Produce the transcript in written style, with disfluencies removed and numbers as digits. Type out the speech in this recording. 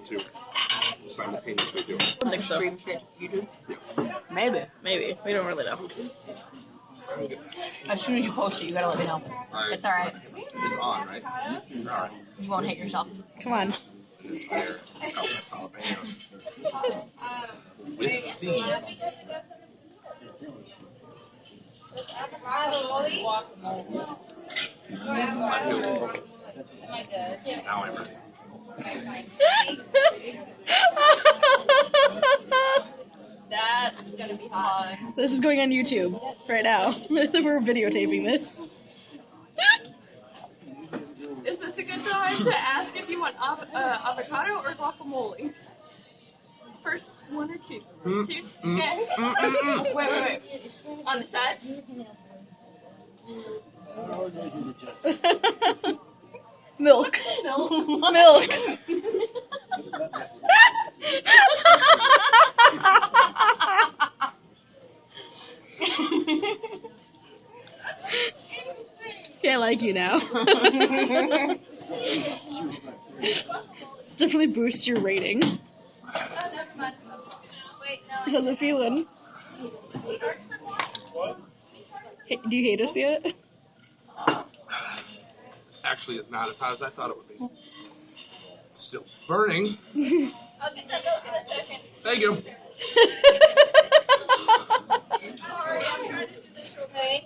to simultaneously do it. I don't think so. Stream shit. You do? Maybe. We don't really know. As soon as you post it, you gotta let me know. It's alright. It's on, right? Alright. You won't hate yourself. Come on. Entire jalapenos. With seeds. Now I'm ready. That's gonna be hot. This is going on YouTube right now. We're videotaping this. Is this a good time to ask if you want avocado or guacamole? First, one or two? Two? Okay. Wait. On the side? Milk. No. Milk. Okay, I like you now. This definitely boosts your rating. Oh, never mind. Wait, no. How's it feeling? Hey, do you hate us yet? Actually, it's not as hot as I thought it would be. It's still burning. I'll get that milk in a second. Thank you. Sorry, I'm trying to do this real quick.